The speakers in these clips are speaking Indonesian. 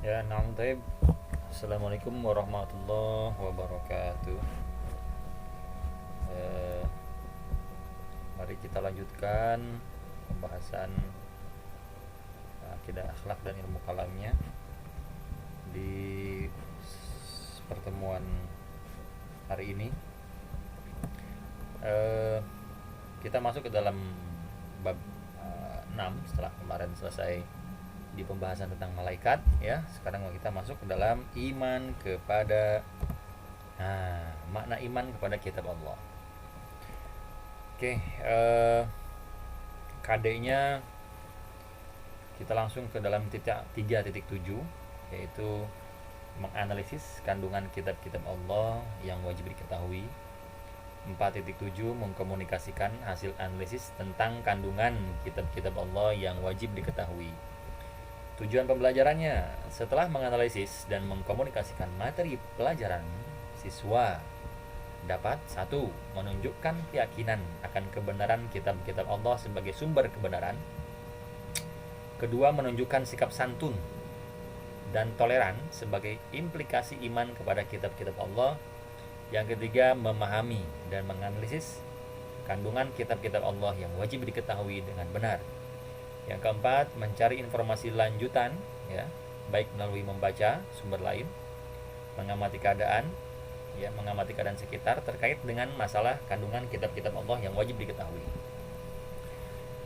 Ya, na'am taib. Assalamualaikum warahmatullahi wabarakatuh. Eh, Mari kita lanjutkan pembahasan akidah akhlak dan ilmu kalamnya di pertemuan hari ini. Kita masuk ke dalam bab 6 setelah kemarin selesai di pembahasan tentang malaikat, ya. Sekarang kita masuk ke dalam iman kepada makna iman kepada kitab Allah. Oke, KD-nya kita langsung ke dalam 3.7, yaitu menganalisis kandungan kitab-kitab Allah yang wajib diketahui. 4.7 mengkomunikasikan hasil analisis tentang kandungan kitab-kitab Allah yang wajib diketahui. Tujuan pembelajarannya, setelah menganalisis dan mengkomunikasikan materi pelajaran, siswa dapat 1. Menunjukkan keyakinan akan kebenaran kitab-kitab Allah sebagai sumber kebenaran. 2. Menunjukkan sikap santun dan toleran sebagai implikasi iman kepada kitab-kitab Allah. Yang 3. Memahami dan menganalisis kandungan kitab-kitab Allah yang wajib diketahui dengan benar. Yang 4. Mencari informasi lanjutan, ya, baik melalui membaca sumber lain, mengamati keadaan sekitar terkait dengan masalah kandungan kitab-kitab Allah yang wajib diketahui.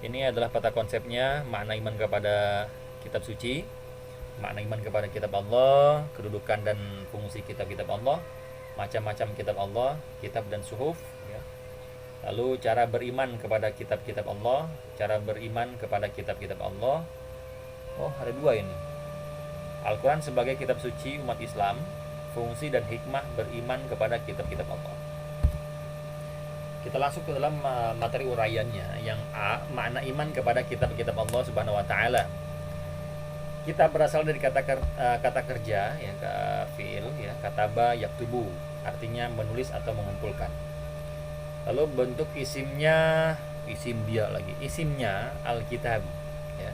Ini adalah peta konsepnya, makna iman kepada kitab suci, makna iman kepada kitab Allah, kedudukan dan fungsi kitab-kitab Allah, macam-macam kitab Allah, kitab dan suhuf, ya. Lalu cara beriman kepada kitab-kitab Allah, cara beriman kepada kitab-kitab Allah. Oh, ada 2 ini. Al-Quran sebagai kitab suci umat Islam, fungsi dan hikmah beriman kepada kitab-kitab Allah. Kita langsung ke dalam materi uraiannya. Yang A, makna iman kepada kitab-kitab Allah Subhanahu wa taala. Kitab berasal dari kata kerja, ya, fi'il, ya, kataba yaktubu, artinya menulis atau mengumpulkan. Lalu bentuk isimnya Alkitab, ya,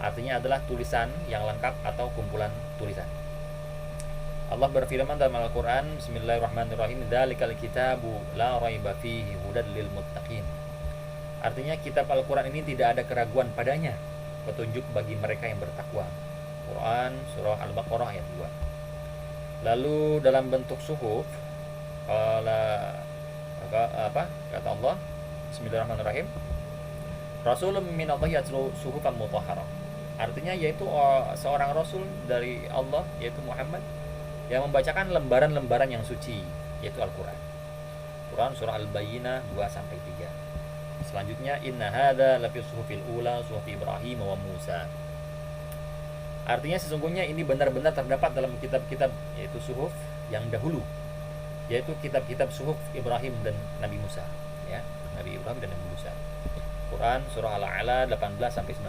artinya adalah tulisan yang lengkap atau kumpulan tulisan. Allah berfirman dalam Al-Quran, Bismillahirrahmanirrahim, Dzalikal kitabu la raiba fihi hudal lil muttaqin. Artinya kitab Al-Quran ini tidak ada keraguan padanya, petunjuk bagi mereka yang bertakwa. Quran surah Al-Baqarah ayat 2. Lalu dalam bentuk suhuf, kata Allah, Bismillahirrahmanirrahim, Rasulun minallahi yatlu suhufan mutahharah. Artinya yaitu seorang rasul dari Allah, yaitu Muhammad, yang membacakan lembaran-lembaran yang suci, yaitu Al-Quran. Quran surah Al-Bayyinah 2-3. Selanjutnya, inna hadza lafi suhufil ula suhufi Ibrahim wa Musa. Artinya sesungguhnya ini benar-benar terdapat dalam kitab-kitab, yaitu suhuf yang dahulu, yaitu kitab-kitab suhuf Ibrahim dan Nabi Musa, ya, Nabi Ibrahim dan Nabi Musa. Quran surah Al-A'la 18-19.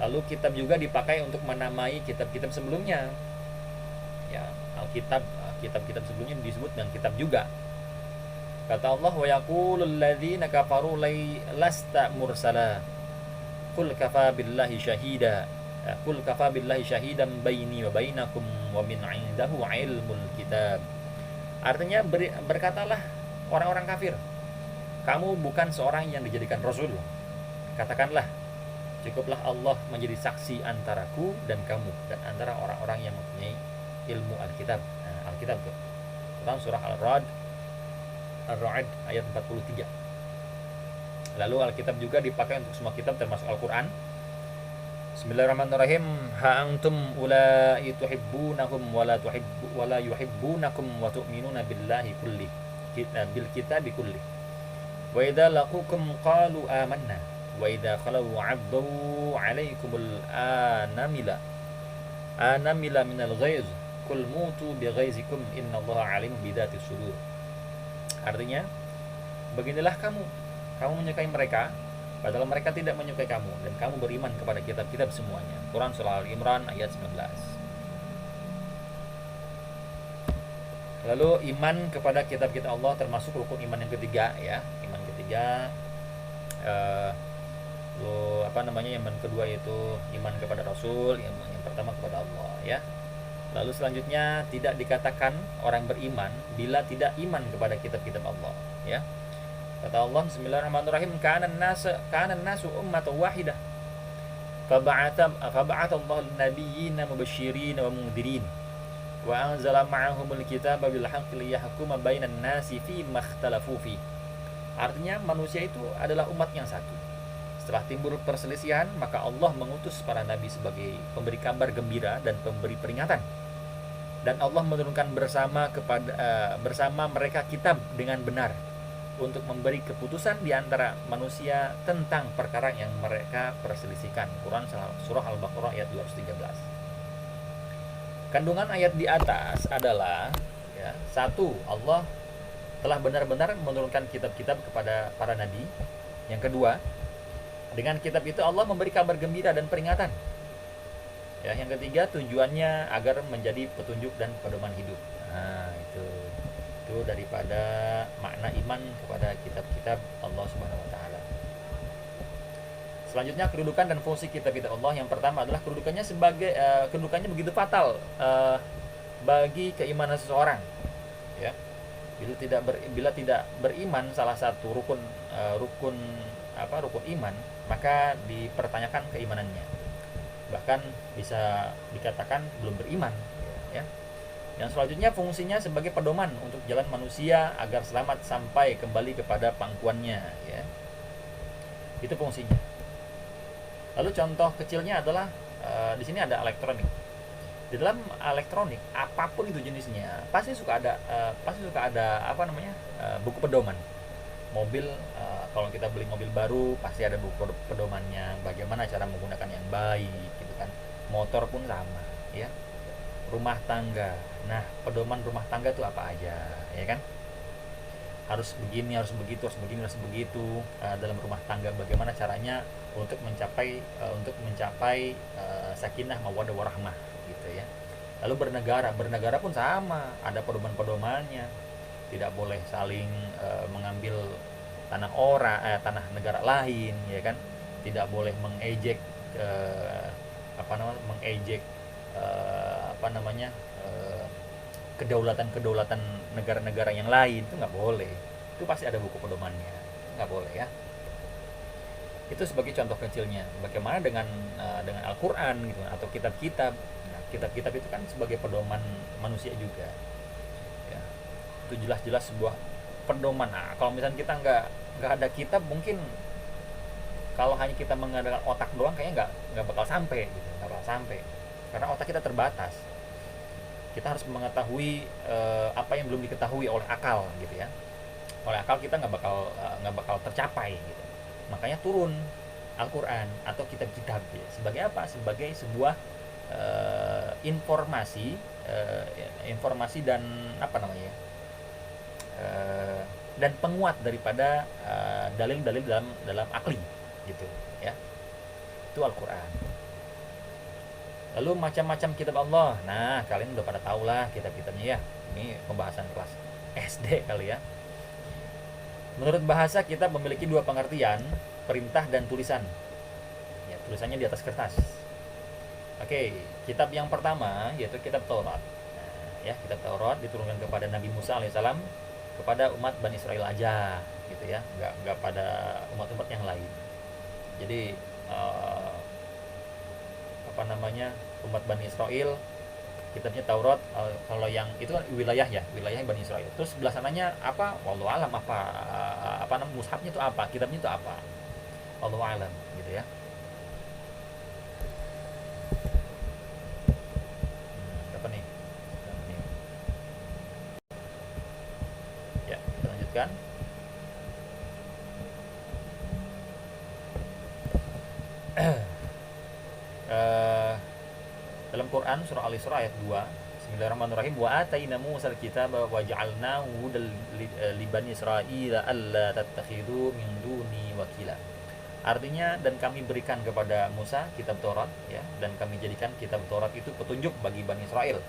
Lalu kitab juga dipakai untuk menamai kitab-kitab sebelumnya, ya. Alkitab, kitab-kitab sebelumnya disebut dengan kitab juga. Kata Allah, wa yaqulul ladzina kafaru lasta mursala qul kafa billahi syahida qul kafa billahi syahidan baini wa bainakum wa min 'indahu 'ilmul kitab. Artinya berkatalah orang-orang kafir, kamu bukan seorang yang dijadikan rasul. Katakanlah, cukuplah Allah menjadi saksi antaraku dan kamu dan antara orang-orang yang mempunyai ilmu Alkitab. Alkitab itu Quran surah Ar-Ra'd ayat 43. Lalu Alkitab juga dipakai untuk semua kitab termasuk Al-Quran. Bismillahirrahmanirrahim. Ha antum ulai tuhibbunahum wala yuhibbunakum wa tu'minuna billahi kulli bil kitabi kulli. Wa idza laqukum qalu amanna wa idza khalu 'addu 'alaikumul anamila minal ghaiz kul mutu bi ghaizikum innallaha 'alimun bidzati sudur. Artinya, beginilah kamu menyukai mereka padahal mereka tidak menyukai kamu, dan kamu beriman kepada kitab-kitab semuanya. Quran surah Al-Imran ayat 19. Lalu iman kepada kitab-kitab Allah termasuk rukun iman yang ketiga, ya. Iman ketiga Iman kedua itu iman kepada Rasul, yang pertama kepada Allah, ya. Lalu selanjutnya tidak dikatakan orang beriman bila tidak iman kepada kitab-kitab Allah, ya. Kata Allah, Bismillahirrahmanirrahim, kana nasu ummatan wahidah faba'atha Allahu an-nabiyyina mubasysyirin wa mundhirin wa anzala ma'ahumul kitaba bil haqqi liyahkuma bainan nasi fi makhtalafu fi. Artinya manusia itu adalah umat yang satu. Setelah timbul perselisihan, maka Allah mengutus para nabi sebagai pemberi kabar gembira dan pemberi peringatan. Dan Allah menurunkan bersama mereka kitab dengan benar untuk memberi keputusan di antara manusia tentang perkara yang mereka perselisihkan. Quran surah Al-Baqarah ayat 213. Kandungan ayat di atas adalah, ya, satu, Allah telah benar-benar menurunkan kitab-kitab kepada para nabi. Yang kedua, dengan kitab itu Allah memberi kabar gembira dan peringatan. Ya, yang ketiga, tujuannya agar menjadi petunjuk dan pedoman hidup. Nah, itu daripada makna iman kepada kitab-kitab Allah Subhanahu wa taala. Selanjutnya, kedudukan dan fungsi kitab-kitab Allah. Yang pertama adalah kedudukannya begitu fatal bagi keimanan seseorang, ya. Bila tidak beriman salah satu rukun iman, maka dipertanyakan keimanannya. Bahkan bisa dikatakan belum beriman, ya. Yang selanjutnya, fungsinya sebagai pedoman untuk jalan manusia agar selamat sampai kembali kepada pangkuannya, ya. Itu fungsinya. Lalu contoh kecilnya adalah di sini ada elektronik. Di dalam elektronik, apapun itu jenisnya, pasti suka ada buku pedoman. Mobil, kalau kita beli mobil baru pasti ada buku pedomannya, bagaimana cara menggunakan yang baik, gitu kan. Motor pun sama, ya. Rumah tangga, nah, pedoman rumah tangga itu apa aja, ya kan? Harus begini, harus begitu, harus begini, harus begitu. Dalam rumah tangga bagaimana caranya untuk mencapai sakinah mawaddah warahmah, gitu ya. Lalu bernegara pun sama, ada pedoman-pedomannya. Tidak boleh saling mengambil tanah negara lain, ya kan. Tidak boleh mengejek kedaulatan negara-negara yang lain, itu nggak boleh. Itu pasti ada buku pedomannya, nggak boleh, ya. Itu sebagai contoh kecilnya. Bagaimana dengan Al-Quran, gitu, atau kitab-kitab. Nah, kitab-kitab itu kan sebagai pedoman manusia juga, ya. Itu jelas-jelas sebuah pedoman. Nah, kalau misalnya kita nggak ada kitab, mungkin kalau hanya kita mengandalkan otak doang, kayaknya nggak bakal sampai, gitu. Nggak bakal sampai, karena otak kita terbatas. Kita harus mengetahui apa yang belum diketahui oleh akal, gitu ya. Oleh akal kita nggak bakal tercapai, gitu. Makanya turun Al-Quran atau kitab-kitab, ya. Sebagai apa? Sebagai sebuah informasi dan dan penguat daripada dalil-dalil dalam akli, gitu, ya. Itu Al-Quran. Lalu macam-macam kitab Allah. Nah, kalian udah pada tahu lah kitab-kitabnya, ya. Ini pembahasan kelas SD kali, ya. Menurut bahasa, kitab memiliki dua pengertian, perintah dan tulisan. Ya, tulisannya di atas kertas. Oke, kitab yang pertama yaitu kitab Taurat. Nah, ya, kitab Taurat diturunkan kepada Nabi Musa alaihissalam, kepada umat Bani Israel aja, gitu ya. Nggak pada umat-umat yang lain. Jadi umat Bani Israel kitabnya Taurat. Kalau yang itu kan wilayah Bani Israel. Terus sebelah sananya apa? Wallahu alam, mushafnya itu apa? Kitabnya itu apa? Wallahu alam, gitu ya. Apa nih? Ya, kita lanjutkan. Dalam Quran surah Al-Isra ayat 2, Bismillahirrahmanirrahim, wa ataina Musal kitaba wa ja'alnahu hudal li bani Israila alla tattakhidhu min duni wakila. Artinya, dan kami berikan kepada Musa kitab Taurat, ya, dan kami jadikan kitab Taurat itu petunjuk bagi Bani Israel.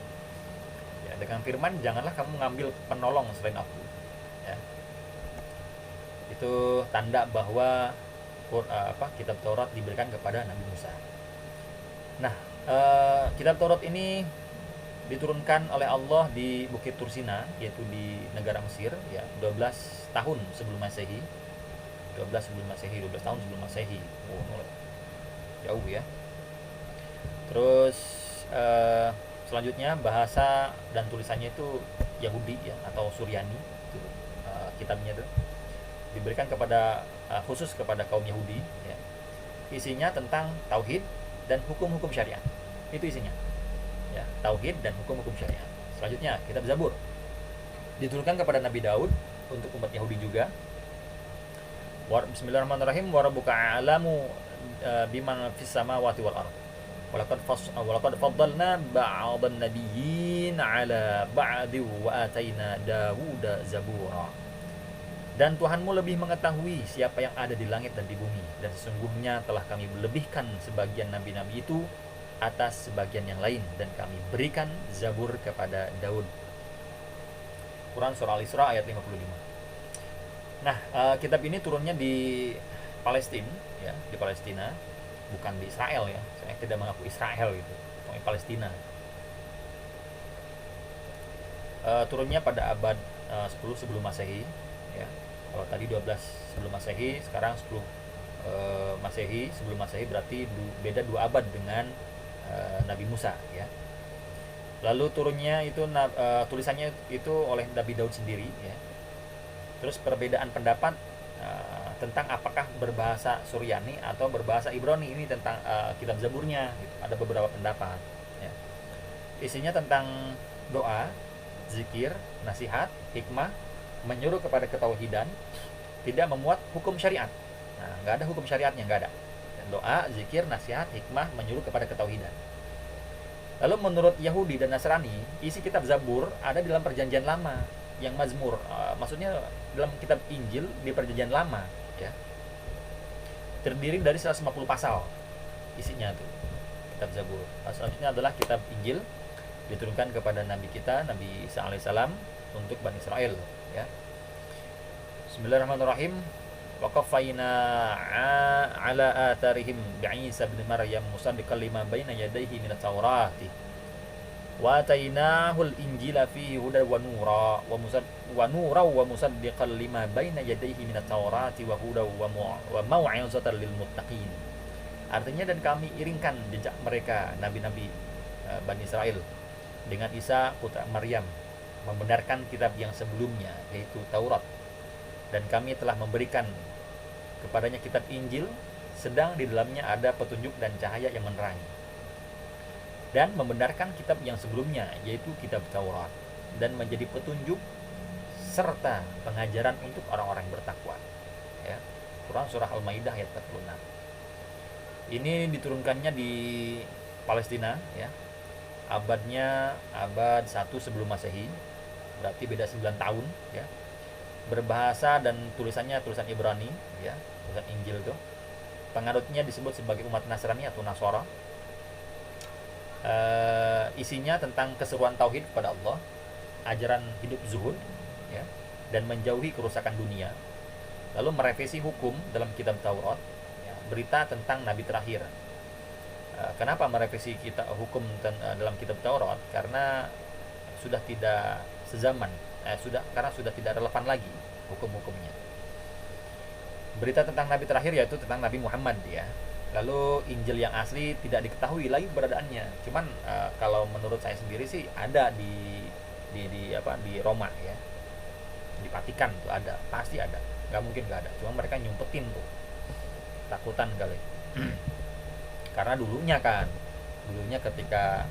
Ya, dengan firman, janganlah kamu mengambil penolong selain aku. Ya. Itu tanda bahwa kitab Taurat diberikan kepada Nabi Musa. Nah, kitab Taurat ini diturunkan oleh Allah di Bukit Tursina, yaitu di negara Mesir, ya, 12 tahun sebelum Masehi. 12 tahun sebelum Masehi. Oh, jauh ya. Terus selanjutnya bahasa dan tulisannya itu Yahudi ya, atau Suryani itu, kitabnya itu diberikan kepada khusus kepada kaum Yahudi ya. Isinya tentang tauhid dan hukum-hukum syariat. Itu isinya. Ya, tauhid dan hukum-hukum syariat. Selanjutnya kitab Zabur diturunkan kepada Nabi Daud untuk umat Yahudi juga. Bismillahirrahmanirrahim. Wa rabbuka a'lamu biman fis samawati wal ardh. Walaqad faddalna ba'dhan nabiyyin 'ala ba'di wa atayna Dawuda zabura. Dan Tuhanmu lebih mengetahui siapa yang ada di langit dan di bumi, dan sesungguhnya telah kami melebihkan sebagian nabi-nabi itu atas sebagian yang lain, dan kami berikan Zabur kepada Daud. Quran surah Al-Isra ayat 55. Nah, kitab ini turunnya di Palestina ya, di Palestina, bukan di Israel ya. Saya tidak mengaku Israel gitu, tapi Palestina. Turunnya pada abad 10 sebelum Masehi ya. Kalau tadi 12 sebelum Masehi, sekarang 10 Masehi. Sebelum Masehi berarti beda 2 abad dengan Nabi Musa ya. Lalu turunnya itu tulisannya itu oleh Nabi Daud sendiri ya. Terus perbedaan pendapat tentang apakah berbahasa Suryani atau berbahasa Ibrani ini tentang kitab Zaburnya gitu. Ada beberapa pendapat ya. Isinya tentang doa, zikir, nasihat, hikmah, menyuruh kepada ketauhidan, tidak memuat hukum syariat. Nah, nggak ada hukum syariatnya, nggak ada. Doa, zikir, nasihat, hikmah, menyuruh kepada ketauhidan. Lalu menurut Yahudi dan Nasrani, isi kitab Zabur ada dalam perjanjian lama, yang Mazmur, maksudnya dalam kitab Injil di perjanjian lama ya. Terdiri dari 150 pasal isinya tuh kitab Zabur. Selanjutnya adalah kitab Injil, diturunkan kepada Nabi kita, Nabi Isa alaihissalam, untuk Bani Israel ya. Bismillahirrahmanirrahim. Wa qaffayna ala atharihim bi'Isa bin Maryam musaddiqan lima baina yadayhi minat Taurati wa atainahul injila fihi hudan wa nura wa musaddiqan lima baina yadayhi minat Taurati wa hudan wa mau'izatan lil muttaqin. Artinya, dan kami iringkan jejak mereka nabi-nabi Bani Israel dengan Isa putra Maryam, membenarkan kitab yang sebelumnya yaitu Taurat, dan kami telah memberikan kepadanya kitab Injil, sedang di dalamnya ada petunjuk dan cahaya yang menerangi, dan membenarkan kitab yang sebelumnya yaitu kitab Taurat, dan menjadi petunjuk serta pengajaran untuk orang-orang yang bertakwa ya. Quran surah Al-Maidah ayat 46. Ini diturunkannya di Palestina ya. Abadnya abad 1 sebelum Masehi, berarti beda 9 tahun ya. Berbahasa dan tulisannya tulisan Ibrani ya, tulisan Injil itu. Penganutnya disebut sebagai umat Nasrani atau Nasara. Isinya tentang keseruan tauhid kepada Allah, ajaran hidup zuhud ya, dan menjauhi kerusakan dunia. Lalu merevisi hukum dalam kitab Taurat ya, berita tentang nabi terakhir. Kenapa merevisi hukum dalam kitab Taurat? Karena sudah tidak sezaman, karena sudah tidak relevan lagi hukum-hukumnya. Berita tentang nabi terakhir yaitu tentang Nabi Muhammad ya. Lalu Injil yang asli tidak diketahui lagi keberadaannya. Cuman kalau menurut saya sendiri sih ada di Roma ya, di Vatikan tuh ada, pasti ada. Nggak mungkin nggak ada. Cuma mereka nyumpetin tuh, takutan kali. Karena dulunya ketika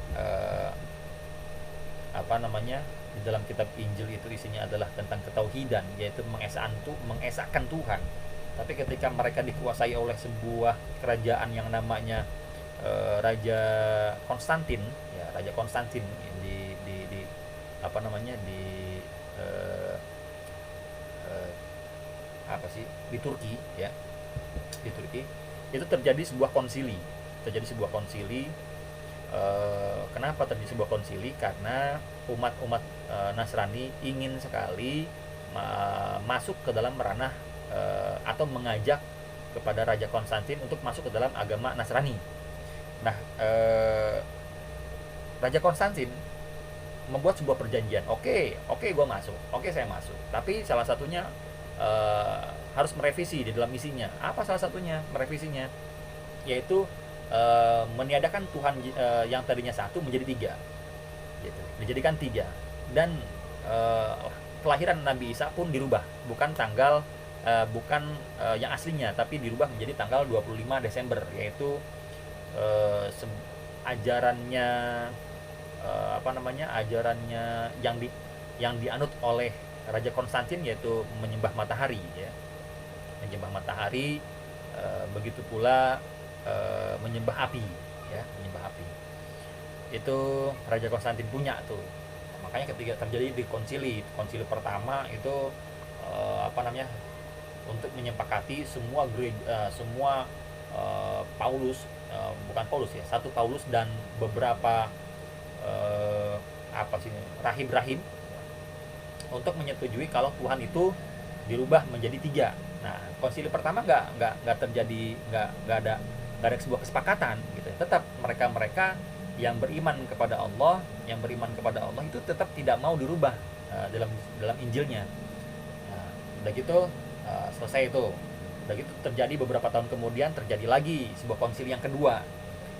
di dalam kitab Injil itu isinya adalah tentang ketauhidan, yaitu mengesahkan Tuhan. Tapi ketika mereka dikuasai oleh sebuah kerajaan yang namanya Raja Konstantin ya, Raja Konstantin di Turki ya, di Turki itu terjadi sebuah konsili. Kenapa terjadi sebuah konsili? Karena umat Nasrani ingin sekali masuk ke dalam ranah atau mengajak kepada Raja Konstantin untuk masuk ke dalam agama Nasrani. Nah, Raja Konstantin membuat sebuah perjanjian. Oke, gue masuk. Oke, saya masuk. Tapi salah satunya eh, harus merevisi di dalam isinya. Apa salah satunya merevisinya? Yaitu meniadakan Tuhan yang tadinya satu menjadi tiga, gitu. Dijadikan tiga. Dan kelahiran Nabi Isa pun dirubah, bukan tanggal yang aslinya, tapi dirubah menjadi tanggal 25 Desember, yaitu ajarannya ajarannya yang dianut oleh Raja Konstantin, yaitu menyembah matahari, ya. Menyembah matahari, begitu pula menyembah api, ya, menyembah api. Itu Raja Konstantin punya tuh. Makanya ketika terjadi di konsili pertama itu untuk menyepakati semua Paulus, bukan Paulus ya, satu Paulus dan beberapa rahib-rahib untuk menyetujui kalau Tuhan itu dirubah menjadi tiga. Nah, konsili pertama nggak terjadi, nggak ada sebuah kesepakatan, gitu. Tetap mereka yang beriman kepada Allah, itu tetap tidak mau dirubah dalam Injilnya. Nah, udah gitu selesai itu. Udah gitu terjadi beberapa tahun kemudian, terjadi lagi sebuah konsili yang kedua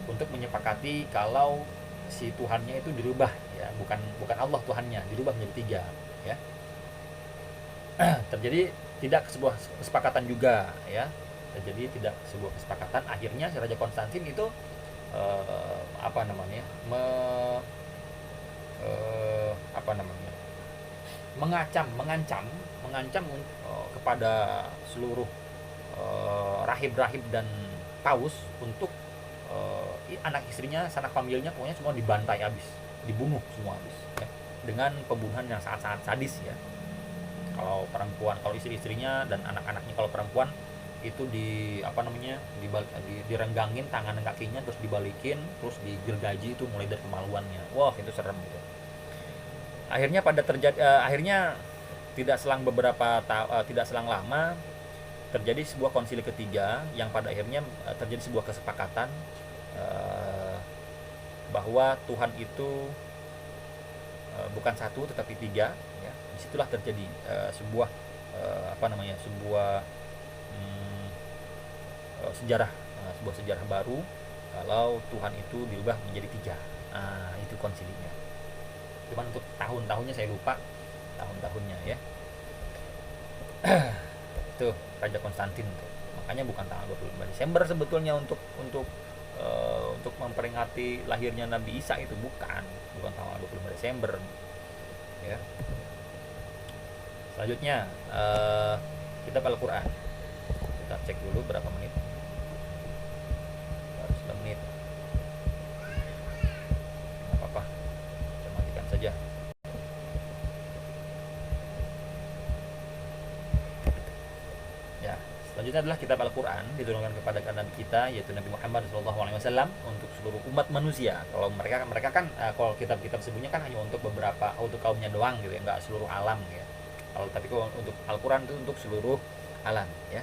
untuk menyepakati kalau si Tuhannya itu dirubah, ya, bukan Allah Tuhannya, dirubah menjadi tiga, ya. Terjadi tidak sebuah kesepakatan juga, ya. Terjadi tidak sebuah kesepakatan. Akhirnya si Raja Konstantin itu mengancam kepada seluruh rahib-rahib dan paus untuk anak istrinya, sanak familinya, pokoknya semua dibantai habis, dibunuh semua habis, ya. Dengan pembunuhan yang sangat-sangat sadis, ya. Kalau perempuan, kalau istri-istrinya dan anak-anaknya, kalau perempuan itu direnggangin tangan dan kakinya, terus dibalikin, terus digergaji, itu mulai dari kemaluannya. Wah, itu serem gitu. Akhirnya tidak selang lama terjadi sebuah konsili ketiga yang pada akhirnya terjadi sebuah kesepakatan bahwa Tuhan itu bukan satu tetapi tiga, ya. Disitulah terjadi sebuah sejarah baru kalau Tuhan itu dirubah menjadi tiga. Itu konsilinya. Cuman untuk tahun-tahunnya saya lupa tahun-tahunnya, ya. Itu Raja Konstantin tuh. Makanya bukan tanggal 25 Desember sebetulnya untuk memperingati lahirnya Nabi Isa, itu bukan tanggal 25 Desember, ya. Selanjutnya kita Al-Quran. Kita cek dulu berapa menit. Baru 9 menit. Gak apa-apa, kita matikan saja. Ya, selanjutnya adalah kitab Al-Quran, diturunkan kepada nabi kita, yaitu Nabi Muhammad SAW, untuk seluruh umat manusia. Kalau mereka kan kalau kitab-kitab sebelumnya kan hanya untuk kaumnya doang, gitu ya, nggak seluruh alam, ya. Tapi kalau untuk Al-Quran itu untuk seluruh alam, ya.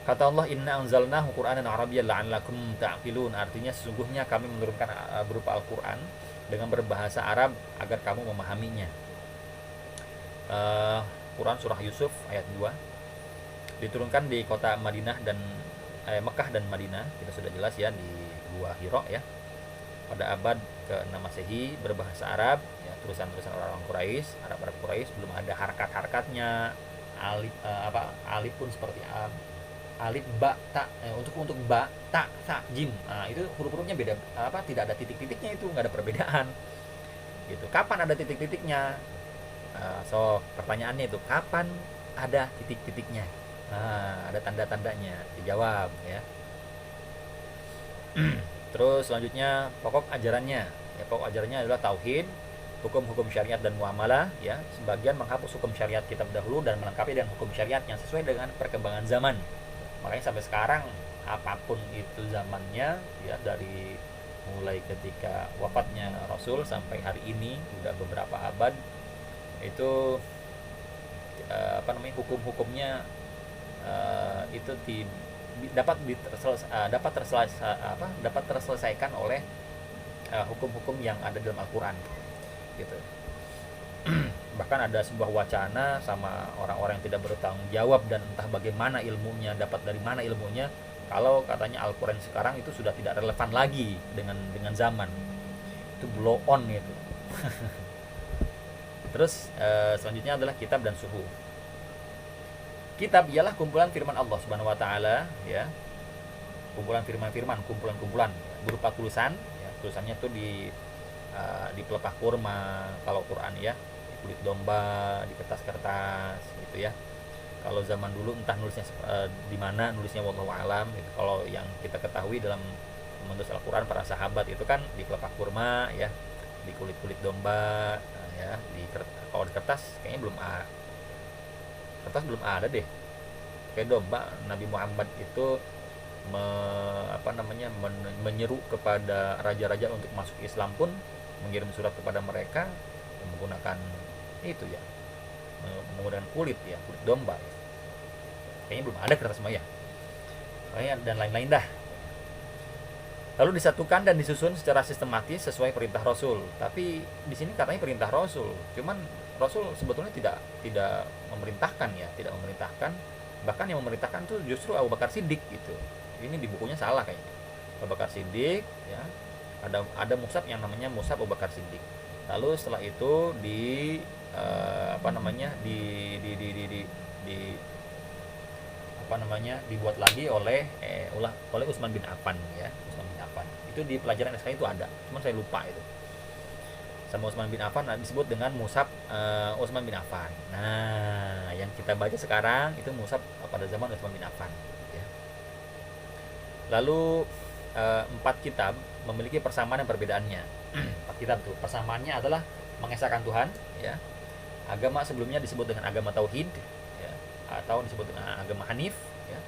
Kata Allah, inna anzalnahu Qur'anan Arabiyyan la'allakum ta'qilun. Artinya sesungguhnya kami menurunkan berupa Al-Quran dengan berbahasa Arab agar kamu memahaminya. Quran surah Yusuf ayat 2. Diturunkan di kota Madinah dan Mekah dan Madinah, kita sudah jelas, ya, di Gua Hiro, ya. Pada abad ke-6 Masehi, berbahasa Arab, ya, tulisan-tulisan orang-orang Quraisy, Arab Quraisy, belum ada harkat-harkatnya. Alif pun seperti alif, ba, ta, untuk ba, ta, sa, jim. Itu huruf-hurufnya beda, tidak ada titik-titiknya, itu nggak ada perbedaan. Gitu. Kapan ada titik-titiknya? Pertanyaannya itu kapan ada titik-titiknya? Ada tanda-tandanya, dijawab, ya. Terus selanjutnya pokok ajarannya adalah tauhid, hukum-hukum syariat dan muamalah, ya. Sebagian menghapus hukum syariat kitab dahulu dan melengkapi dengan hukum syariat yang sesuai dengan perkembangan zaman. Makanya sampai sekarang apapun itu zamannya, ya, dari mulai ketika wafatnya Rasul sampai hari ini udah beberapa abad, itu hukum-hukumnya itu dapat terselesaikan oleh hukum-hukum yang ada dalam Al-Quran gitu. Bahkan ada sebuah wacana sama orang-orang yang tidak bertanggung jawab dan entah bagaimana ilmunya, dapat dari mana ilmunya, kalau katanya Al-Quran sekarang itu sudah tidak relevan lagi dengan zaman. Itu blow on gitu. Terus selanjutnya adalah kitab dan suhu. Kitab ialah kumpulan firman Allah Subhanahu wa taala, ya. Kumpulan firman-firman, kumpulan-kumpulan berupa tulisan, ya. Tulisannya tuh di pelepah kurma kalau Quran, ya. Di kulit domba, di kertas-kertas gitu, ya. Kalau zaman dulu entah nulisnya di mana, nulisnya wallahu alam gitu. Kalau yang kita ketahui dalam menulis Al-Quran para sahabat itu kan di pelepah kurma, ya, di kulit-kulit domba, ya, kalau di kertas kayaknya belum ada deh. Kayak domba, Nabi Muhammad itu menyeru kepada raja-raja untuk masuk Islam pun mengirim surat kepada mereka menggunakan itu, ya, menggunakan kulit domba. Kayaknya belum ada kertas maya. Dan lain-lain dah. Lalu disatukan dan disusun secara sistematis sesuai perintah Rasul. Tapi di sini katanya perintah Rasul. Cuman Rasul sebetulnya tidak memerintahkan, ya, tidak memerintahkan. Bahkan yang memerintahkan tuh justru Abu Bakar Siddiq gitu. Ini di bukunya salah kayaknya. Abu Bakar Siddiq, ya. Ada mushaf yang namanya mushaf Abu Bakar Siddiq. Lalu setelah itu dibuat lagi oleh Utsman bin Affan, ya. Utsman bin Affan. Itu di pelajaran SK itu ada, cuman saya lupa itu. Sama Utsman bin Affan disebut dengan mushaf Utsman bin Affan. Nah, yang kita baca sekarang itu mushaf pada zaman Utsman bin Affan, ya. Lalu 4 kitab memiliki persamaan dan perbedaannya. 4 kitab tuh persamaannya adalah mengesahkan Tuhan, ya. Agama sebelumnya disebut dengan agama tauhid, ya, atau disebut dengan agama Hanif, ya.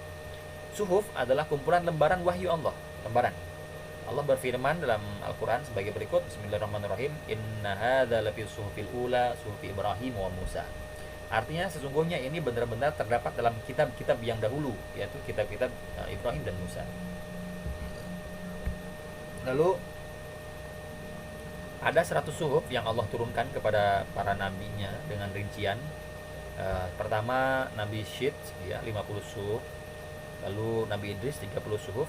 Suhuf adalah kumpulan lembaran wahyu Allah, lembaran. Allah berfirman dalam Al-Quran sebagai berikut, Bismillahirrahmanirrahim, Inna hadza lafi suhufil ula, suhufi Ibrahim wa Musa. Artinya sesungguhnya ini benar-benar terdapat dalam kitab-kitab yang dahulu, yaitu kitab-kitab Ibrahim dan Musa. Lalu ada 100 suhuf yang Allah turunkan kepada para nabinya dengan rincian. Pertama Nabi Syed, ya, 50 suhuf. Lalu Nabi Idris 30 suhuf,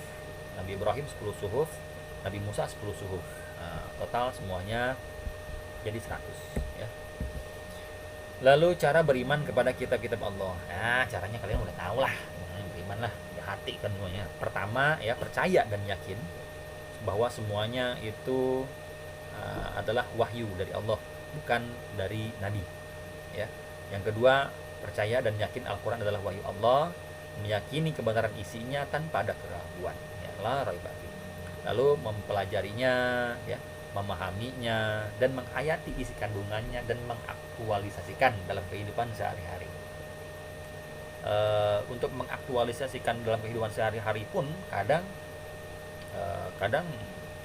Nabi Ibrahim 10 suhuf, Nabi Musa 10 suhuf. Total semuanya jadi 100, ya. Lalu cara beriman kepada kitab-kitab Allah. Nah, caranya kalian udah tahu lah. Beriman lah, di hati kan semuanya. Pertama, ya, percaya dan yakin bahwa semuanya itu adalah wahyu dari Allah, bukan dari nabi, ya. Yang kedua, percaya dan yakin Al-Quran adalah wahyu Allah, meyakini kebenaran isinya tanpa ada keraguan, ya, la raiba fi. Lalu mempelajarinya, ya, memahaminya dan menghayati isi kandungannya dan mengaktualisasikan dalam kehidupan sehari-hari. Untuk mengaktualisasikan dalam kehidupan sehari-hari pun kadang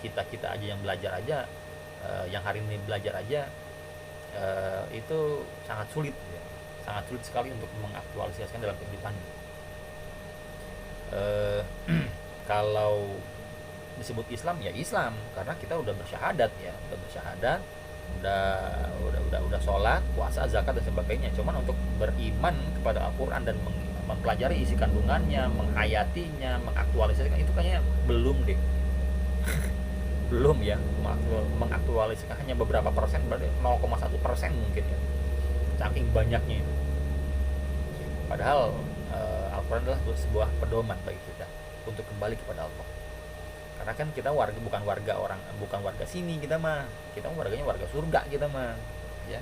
kita aja yang belajar aja, yang hari ini belajar aja, itu sangat sulit, ya. Sangat sulit sekali untuk mengaktualisasikan dalam kehidupan. Kalau disebut Islam, ya Islam karena kita udah bersyahadat, ya, udah sholat, puasa, zakat dan sebagainya. Cuman untuk beriman kepada Al-Quran dan mempelajari isi kandungannya, menghayatinya, mengaktualisasikan, itu kayaknya belum deh. Belum, ya, mengaktualisasikan hanya beberapa persen, berarti 0,1% mungkin, ya, saking banyaknya itu. Padahal Al-Quran adalah sebuah pedoman bagi kita untuk kembali kepada Allah. Karena kan kita bukan warga sini, kita warganya warga surga kita mah, ya.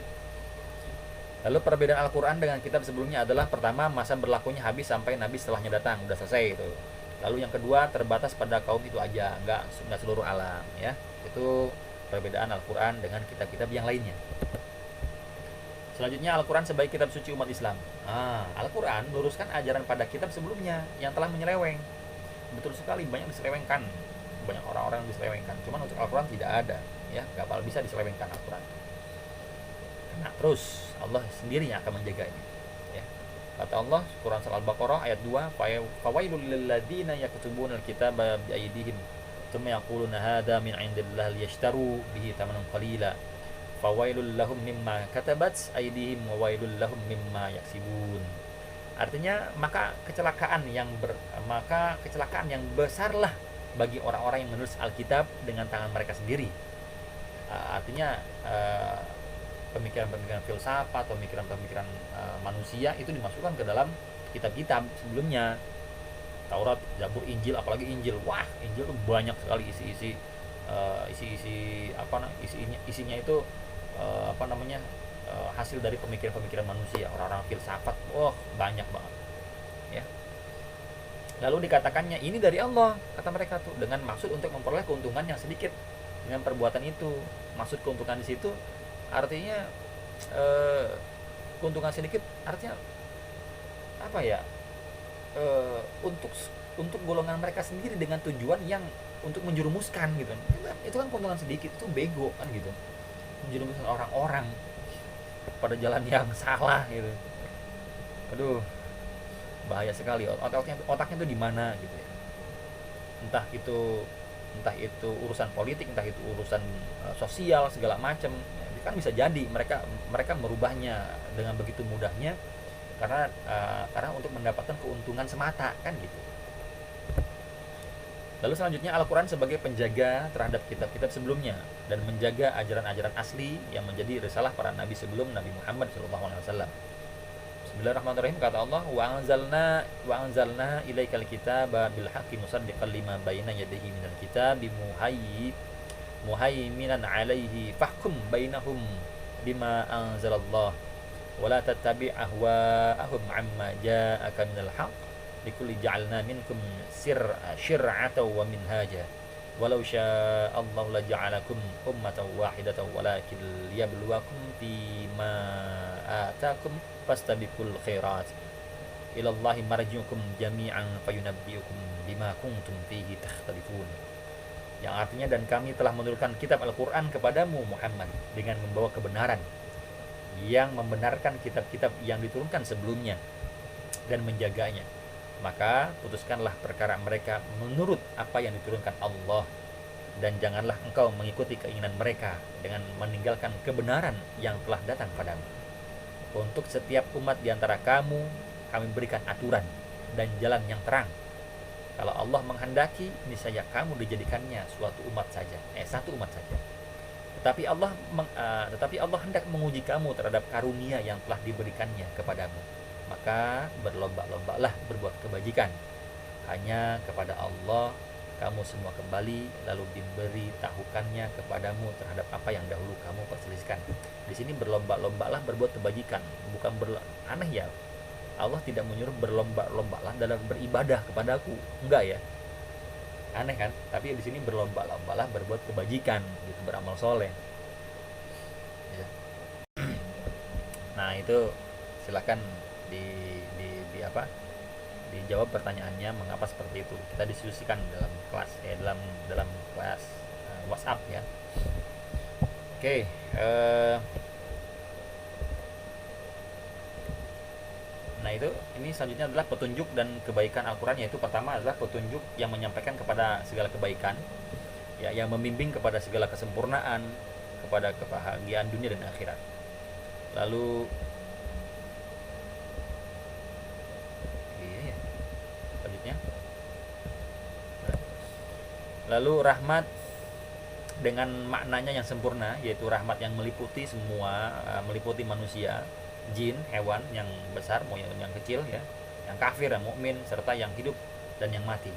Lalu perbedaan Al-Quran dengan kitab sebelumnya adalah, pertama, masa berlakunya habis sampai Nabi setelahnya datang, udah selesai itu. Lalu yang kedua, terbatas pada kaum itu aja, nggak seluruh alam, ya. Itu perbedaan Al-Quran dengan kitab-kitab yang lainnya. Selanjutnya, Al-Quran sebagai kitab suci umat Islam. Al-Quran meluruskan ajaran pada kitab sebelumnya yang telah menyeleweng. Betul sekali, banyak diselewengkan, banyak orang-orang diselewengkan. Cuman untuk Al-Quran tidak ada, ya, nggak bakal bisa diselewengkan Al-Quran. Nah, terus Allah sendiri yang akan menjaganya, ya. Kata Allah, Quran Surah Al-Baqarah ayat 2, fawailul lil ladzina yaktubuna al-kitaba bi aydihim thumma yaquluna hadza min 'indillahi liyashtaru bihi thamanan qalila fawailul lahum mimma katabat aydihim wa wailul lahum mimma yaksibun. Artinya maka kecelakaan yang besarlah bagi orang-orang yang menulis Alkitab dengan tangan mereka sendiri. Artinya pemikiran-pemikiran filsafat atau pemikiran-pemikiran manusia itu dimasukkan ke dalam kitab-kitab sebelumnya, Taurat, Zabur, Injil, apalagi Injil. Wah, Injil tuh banyak sekali isinya itu hasil dari pemikiran-pemikiran manusia, orang-orang filsafat. Banyak banget ya. Lalu dikatakannya ini dari Allah, kata mereka tuh, dengan maksud untuk memperoleh keuntungan yang sedikit dengan perbuatan itu. Maksud keuntungan di situ artinya keuntungan sedikit, artinya apa ya, untuk golongan mereka sendiri dengan tujuan yang untuk menjerumuskan gitu. Itu kan keuntungan sedikit, itu bego kan gitu, menjerumuskan orang-orang pada jalan yang salah gitu. Aduh, bahaya sekali. Otaknya tuh di mana gitu ya. Entah itu urusan politik, entah itu urusan sosial segala macam. Kan bisa jadi mereka merubahnya dengan begitu mudahnya karena untuk mendapatkan keuntungan semata kan gitu. Lalu selanjutnya Al-Quran sebagai penjaga terhadap kitab-kitab sebelumnya dan menjaga ajaran-ajaran asli yang menjadi risalah para nabi sebelum Nabi Muhammad SAW. Bismillahirrahmanirrahim. Kata Allah, wa anzalna ilaikal kitaba bil haqqi musaddiqan lima baina yadayhi minal kitabi muhaiminan alaihi fahkum bainahum bima anzalallah wa la tattabi' ahwa'ahum amma ja'aka minal haqq likulli ja'alna minkum syir'atan wa minhaja walau sya'allahu la ja'alakum ummatan wahidatan walakin liyabluwakum fima atakum fastabiqul khairat ilallahi marji'ukum jami'an fayunabbi'ukum bima kuntum fihi takhtalifun. Yang artinya, dan kami telah menurunkan kitab Al-Quran kepadamu Muhammad dengan membawa kebenaran yang membenarkan kitab-kitab yang diturunkan sebelumnya dan menjaganya. Maka putuskanlah perkara mereka menurut apa yang diturunkan Allah, dan janganlah engkau mengikuti keinginan mereka dengan meninggalkan kebenaran yang telah datang padamu. Untuk setiap umat di antara kamu kami berikan aturan dan jalan yang terang. Kalau Allah menghendaki, niscaya kamu dijadikannya satu umat saja. Tetapi Allah hendak menguji kamu terhadap karunia yang telah diberikannya kepadamu. Maka berlomba-lombalah berbuat kebajikan. Hanya kepada Allah kamu semua kembali, lalu diberi tahukannya kepadamu terhadap apa yang dahulu kamu perselisihkan. Di sini berlomba-lombalah berbuat kebajikan, bukan aneh ya. Allah tidak menyuruh berlomba-lombalah dalam beribadah kepadaku, enggak ya, aneh kan? Tapi di sini berlomba-lombalah berbuat kebajikan, gitu, beramal soleh. Ya. Nah itu silakan dijawab pertanyaannya mengapa seperti itu. Kita diskusikan dalam kelas dalam kelas WhatsApp ya. Oke. Nah ini selanjutnya adalah petunjuk dan kebaikan Al-Quran, yaitu pertama adalah petunjuk yang menyampaikan kepada segala kebaikan ya, yang membimbing kepada segala kesempurnaan, kepada kebahagiaan dunia dan akhirat. Lalu rahmat dengan maknanya yang sempurna, yaitu rahmat yang meliputi semua, meliputi manusia, jin, hewan yang besar maupun yang kecil ya, yang kafir, yang mukmin, serta yang hidup dan yang mati.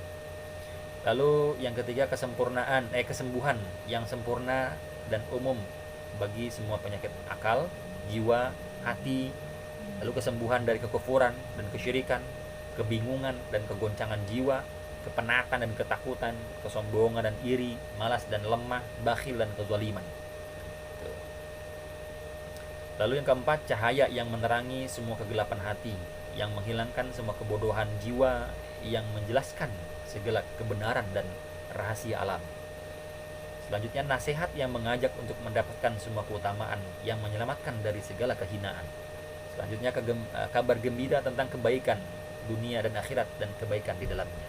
Lalu yang ketiga kesembuhan yang sempurna dan umum bagi semua penyakit akal, jiwa, hati. Lalu kesembuhan dari kekufuran dan kesyirikan, kebingungan dan kegoncangan jiwa, kepenatan dan ketakutan, kesombongan dan iri, malas dan lemah, bakhil dan kezaliman. Lalu yang keempat, cahaya yang menerangi semua kegelapan hati, yang menghilangkan semua kebodohan jiwa, yang menjelaskan segala kebenaran dan rahasia alam. Selanjutnya, nasihat yang mengajak untuk mendapatkan semua keutamaan, yang menyelamatkan dari segala kehinaan. Selanjutnya kabar gembira tentang kebaikan dunia dan akhirat dan kebaikan di dalamnya,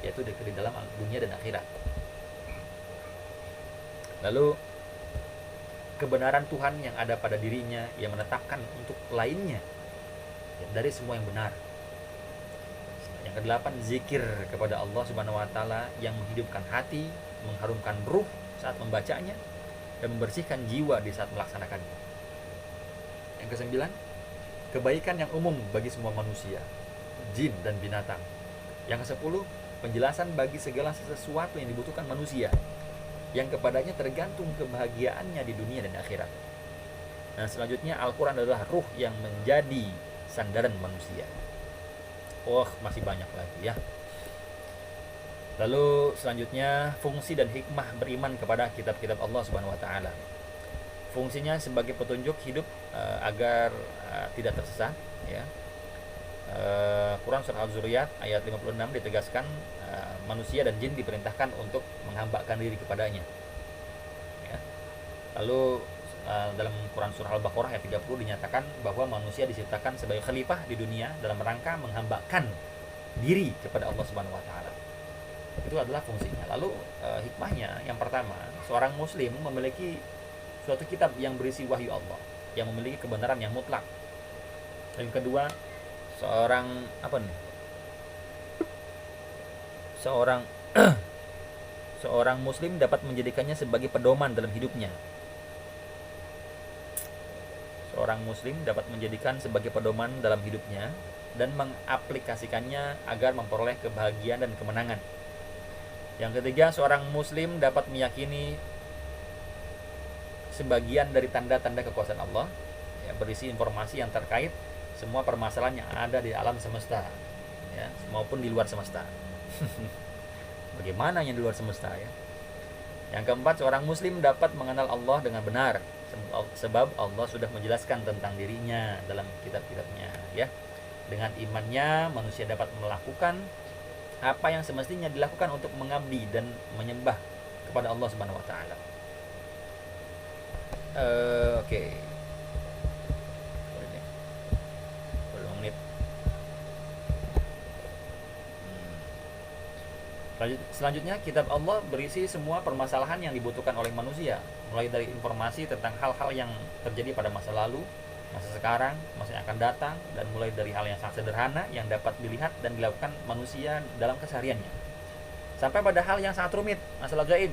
yaitu di dalam dunia dan akhirat. Lalu kebenaran Tuhan yang ada pada dirinya yang menetapkan untuk lainnya dari semua yang benar. Yang kedelapan, zikir kepada Allah Subhanahu wa taala yang menghidupkan hati, mengharumkan ruh saat membacanya dan membersihkan jiwa di saat melaksanakannya. Yang kesembilan, kebaikan yang umum bagi semua manusia, jin dan binatang. Yang kesepuluh, penjelasan bagi segala sesuatu yang dibutuhkan manusia, yang kepadanya tergantung kebahagiaannya di dunia dan akhirat. Nah, selanjutnya Al-Quran adalah ruh yang menjadi sandaran manusia. Masih banyak lagi ya. Lalu selanjutnya, fungsi dan hikmah beriman kepada kitab-kitab Allah Subhanahu wa taala. Fungsinya sebagai petunjuk hidup agar tidak tersesat ya. Quran surah Al-Zuriyat ayat 56 ditegaskan manusia dan jin diperintahkan untuk menghambakan diri kepadanya ya. Lalu dalam Quran surah Al-Baqarah ayat 30 dinyatakan bahwa manusia diciptakan sebagai khalifah di dunia dalam rangka menghambakan diri kepada Allah Subhanahu wa taala. Itu adalah fungsinya. Lalu hikmahnya, yang pertama, seorang muslim memiliki suatu kitab yang berisi wahyu Allah, yang memiliki kebenaran yang mutlak. Yang kedua, seorang muslim dapat menjadikannya sebagai pedoman dalam hidupnya. Seorang muslim dapat menjadikan sebagai pedoman dalam hidupnya dan mengaplikasikannya agar memperoleh kebahagiaan dan kemenangan. Yang ketiga, seorang muslim dapat meyakini sebagian dari tanda-tanda kekuasaan Allah ya, berisi informasi yang terkait semua permasalahan yang ada di alam semesta ya, maupun di luar semesta. Bagaimana yang di luar semesta ya? Yang keempat, seorang muslim dapat mengenal Allah dengan benar sebab Allah sudah menjelaskan tentang dirinya dalam kitab-kitabnya ya. Dengan imannya manusia dapat melakukan apa yang semestinya dilakukan untuk mengabdi dan menyembah kepada Allah Subhanahu wa taala. Oke. 20 menit. Selanjutnya, kitab Allah berisi semua permasalahan yang dibutuhkan oleh manusia, mulai dari informasi tentang hal-hal yang terjadi pada masa lalu, masa sekarang, masa yang akan datang, dan mulai dari hal yang sangat sederhana yang dapat dilihat dan dilakukan manusia dalam kesehariannya, sampai pada hal yang sangat rumit, masalah gaib.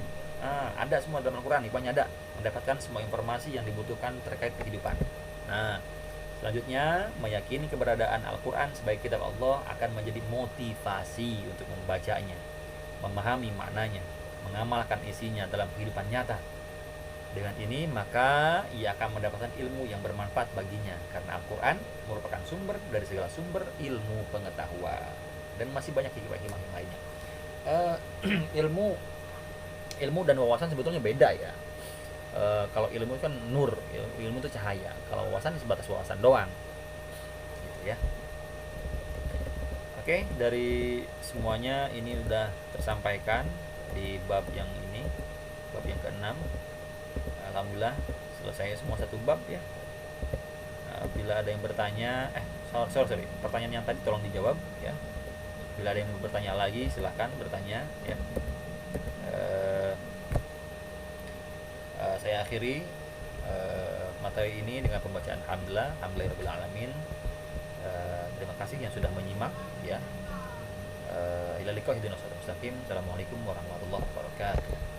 Ada semua dalam Al-Quran, hikmahnya ada, mendapatkan semua informasi yang dibutuhkan terkait kehidupan. Nah, selanjutnya, meyakini keberadaan Al-Quran sebagai kitab Allah akan menjadi motivasi untuk membacanya, memahami maknanya, mengamalkan isinya dalam kehidupan nyata. Dengan ini, maka ia akan mendapatkan ilmu yang bermanfaat baginya, karena Al-Quran merupakan sumber dari segala sumber ilmu pengetahuan. Dan masih banyak hikmah-hikmah yang lainnya. Ilmu dan wawasan sebetulnya beda ya. Kalau ilmu itu kan nur, ilmu itu cahaya. Kalau wawasan sebatas wawasan doang, gitu ya. Oke, dari semuanya ini sudah tersampaikan di bab yang ini, bab yang ke-6. Alhamdulillah selesai semua satu bab ya. Bila ada yang bertanya, sorry, pertanyaan yang tadi tolong dijawab ya. Bila ada yang bertanya lagi, silahkan bertanya ya. Saya akhiri materi ini dengan pembacaan Alhamdulillahirabbil alamin. Terima kasih yang sudah menyimak ya. Ila liqa hidinash shiratal mustaqim. Assalamualaikum warahmatullahi wabarakatuh.